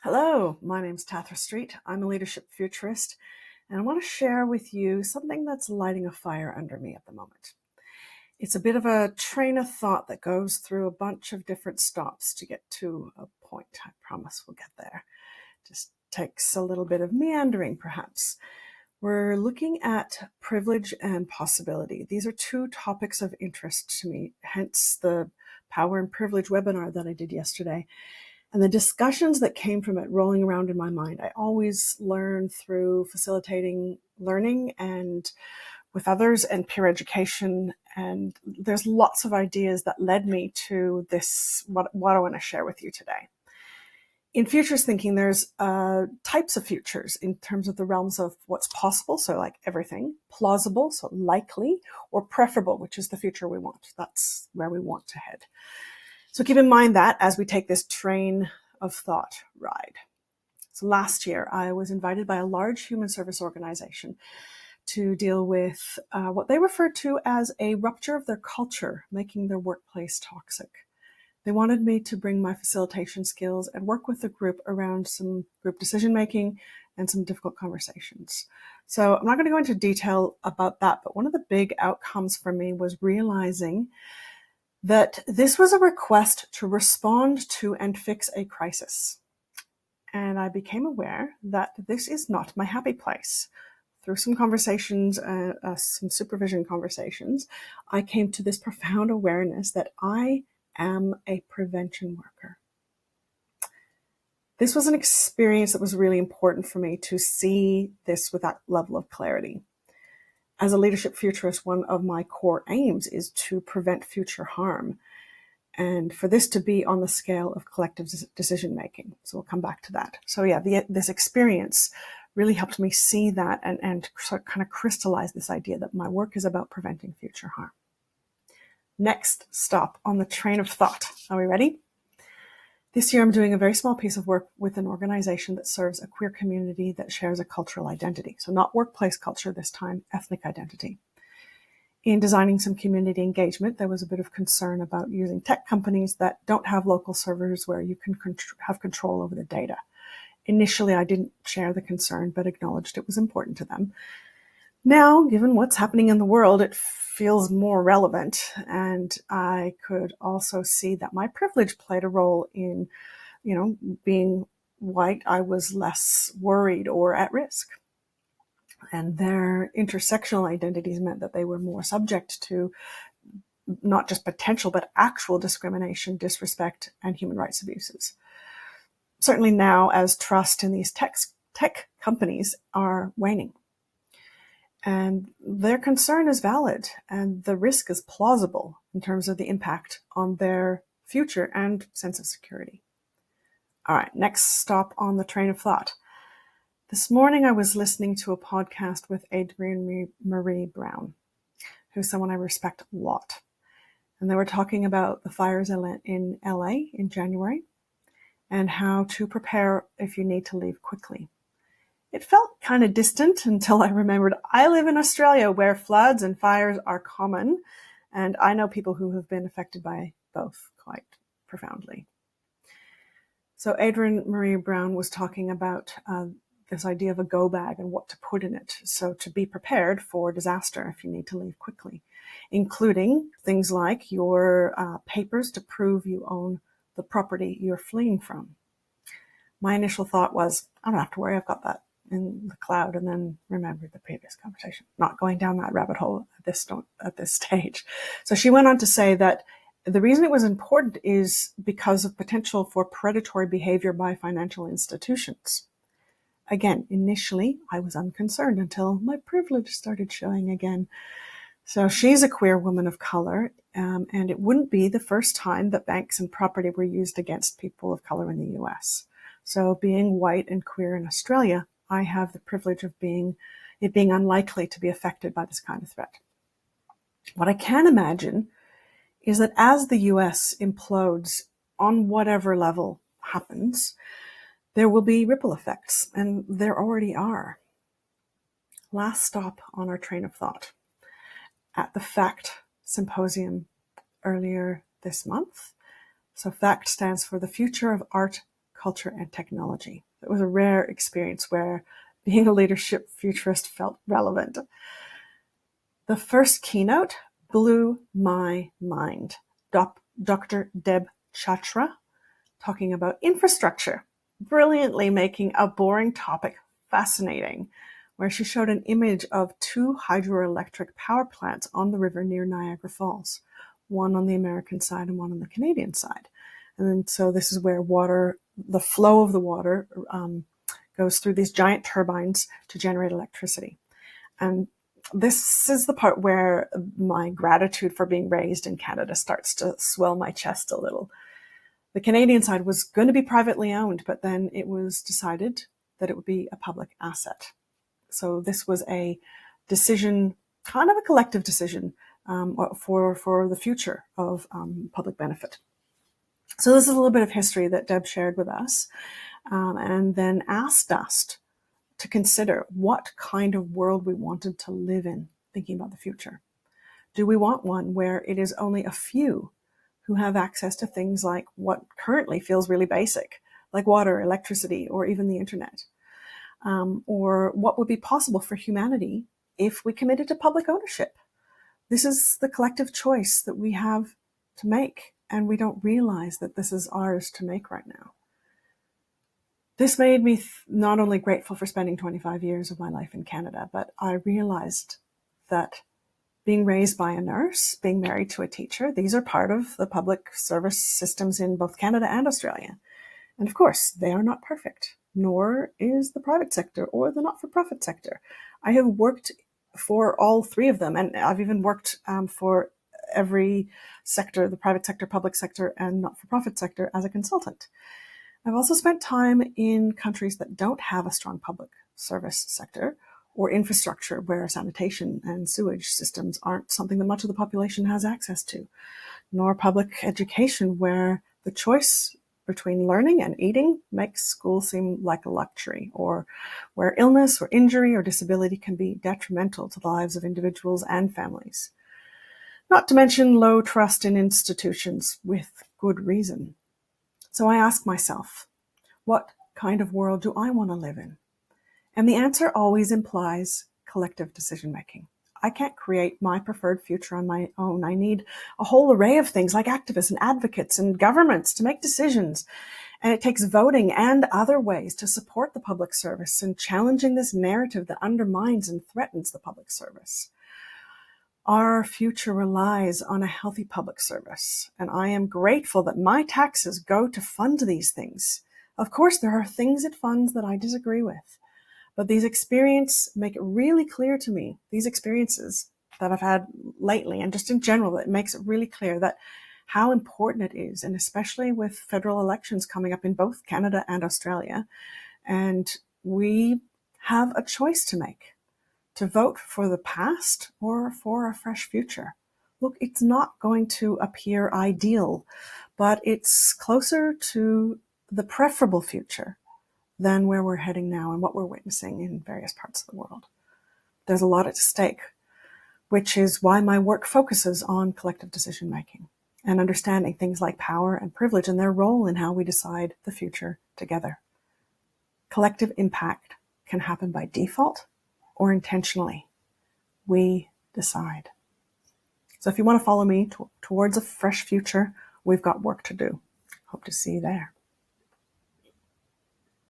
Hello, my name's Tathra Street. I'm a leadership futurist, and I want to share with you something that's lighting a fire under me at the moment. It's a bit of a train of thought that goes through a bunch of different stops to get to a point. I promise we'll get there. Just takes a little bit of meandering, perhaps. We're looking at privilege and possibility. These are two topics of interest to me, hence the Power and Privilege webinar that I did yesterday. And the discussions that came from it rolling around in my mind. I always learn through facilitating learning and with others and peer education. And there's lots of ideas that led me to this, what I want to share with you today. In futures thinking, there's types of futures in terms of the realms of what's possible, so like everything, plausible, so likely, or preferable, which is the future we want. That's where we want to head. So keep in mind that as we take this train of thought ride. So last year, I was invited by a large human service organization to deal with what they referred to as a rupture of their culture, making their workplace toxic. They wanted me to bring my facilitation skills and work with the group around some group decision making and some difficult conversations. So I'm not going to go into detail about that, but one of the big outcomes for me was realizing that this was a request to respond to and fix a crisis. And I became aware that this is not my happy place. Through some conversations, some supervision conversations, I came to this profound awareness that I am a prevention worker. This was an experience that was really important for me to see this with that level of clarity. As a leadership futurist, one of my core aims is to prevent future harm, and for this to be on the scale of collective decision making. So we'll come back to that. So yeah, this experience really helped me see that and sort of kind of crystallize this idea that my work is about preventing future harm. Next stop on the train of thought. Are we ready? This year, I'm doing a very small piece of work with an organization that serves a queer community that shares a cultural identity. So not workplace culture this time, ethnic identity. In designing some community engagement, there was a bit of concern about using tech companies that don't have local servers where you can have control over the data. Initially, I didn't share the concern, but acknowledged it was important to them. Now, given what's happening in the world, it feels more relevant. And I could also see that my privilege played a role in, being white. I was less worried or at risk. And their intersectional identities meant that they were more subject to not just potential, but actual discrimination, disrespect, and human rights abuses. Certainly now, as trust in these tech companies are waning. And their concern is valid, and the risk is plausible in terms of the impact on their future and sense of security. All right, next stop on the train of thought. This morning, I was listening to a podcast with Adrienne Maree Brown, who's someone I respect a lot. And they were talking about the fires in LA in January and how to prepare if you need to leave quickly. It felt kind of distant until I remembered I live in Australia where floods and fires are common, and I know people who have been affected by both quite profoundly. So Adrienne Maree Brown was talking about this idea of a go bag and what to put in it. So to be prepared for disaster if you need to leave quickly, including things like your papers to prove you own the property you're fleeing from. My initial thought was, I don't have to worry, I've got that in the cloud, and then remembered the previous conversation, not going down that rabbit hole at this stage. So she went on to say that the reason it was important is because of potential for predatory behavior by financial institutions. Again, initially, I was unconcerned until my privilege started showing again. So she's a queer woman of color, and it wouldn't be the first time that banks and property were used against people of color in the US. So being white and queer in Australia, I have the privilege of being unlikely to be affected by this kind of threat. What I can imagine is that as the US implodes on whatever level happens, there will be ripple effects, and there already are. Last stop on our train of thought. At the FACT symposium earlier this month. So FACT stands for the Future of Art, culture, and technology. It was a rare experience where being a leadership futurist felt relevant. The first keynote blew my mind. Dr. Deb Chatra talking about infrastructure, brilliantly making a boring topic fascinating, where she showed an image of 2 hydroelectric power plants on the river near Niagara Falls, one on the American side and one on the Canadian side. And then, so this is where the flow of the water goes through these giant turbines to generate electricity. And this is the part where my gratitude for being raised in Canada starts to swell my chest a little. The Canadian side was going to be privately owned, but then it was decided that it would be a public asset. So this was a decision, kind of a collective decision for the future of public benefit. So this is a little bit of history that Deb shared with us, and then asked us to consider what kind of world we wanted to live in, thinking about the future. Do we want one where it is only a few who have access to things like what currently feels really basic, like water, electricity, or even the internet? Or what would be possible for humanity if we committed to public ownership? This is the collective choice that we have to make, and we don't realize that this is ours to make right now. This made me not only grateful for spending 25 years of my life in Canada, but I realized that being raised by a nurse, being married to a teacher, these are part of the public service systems in both Canada and Australia. And of course, they are not perfect, nor is the private sector or the not-for-profit sector. I have worked for all 3 of them, and I've even worked for every sector, the private sector, public sector, and not-for-profit sector as a consultant. I've also spent time in countries that don't have a strong public service sector or infrastructure where sanitation and sewage systems aren't something that much of the population has access to, nor public education where the choice between learning and eating makes school seem like a luxury, or where illness or injury or disability can be detrimental to the lives of individuals and families. Not to mention low trust in institutions with good reason. So I ask myself, what kind of world do I want to live in? And the answer always implies collective decision-making. I can't create my preferred future on my own. I need a whole array of things like activists and advocates and governments to make decisions. And it takes voting and other ways to support the public service and challenging this narrative that undermines and threatens the public service. Our future relies on a healthy public service, and I am grateful that my taxes go to fund these things. Of course, there are things it funds that I disagree with, but these experiences make it really clear to me, these experiences that I've had lately, and just in general, it makes it really clear that how important it is, and especially with federal elections coming up in both Canada and Australia, and we have a choice to make. To vote for the past or for a fresh future. Look, it's not going to appear ideal, but it's closer to the preferable future than where we're heading now and what we're witnessing in various parts of the world. There's a lot at stake, which is why my work focuses on collective decision-making and understanding things like power and privilege and their role in how we decide the future together. Collective impact can happen by default or intentionally. We decide. So if you want to follow me towards a fresh future, we've got work to do. Hope to see you there.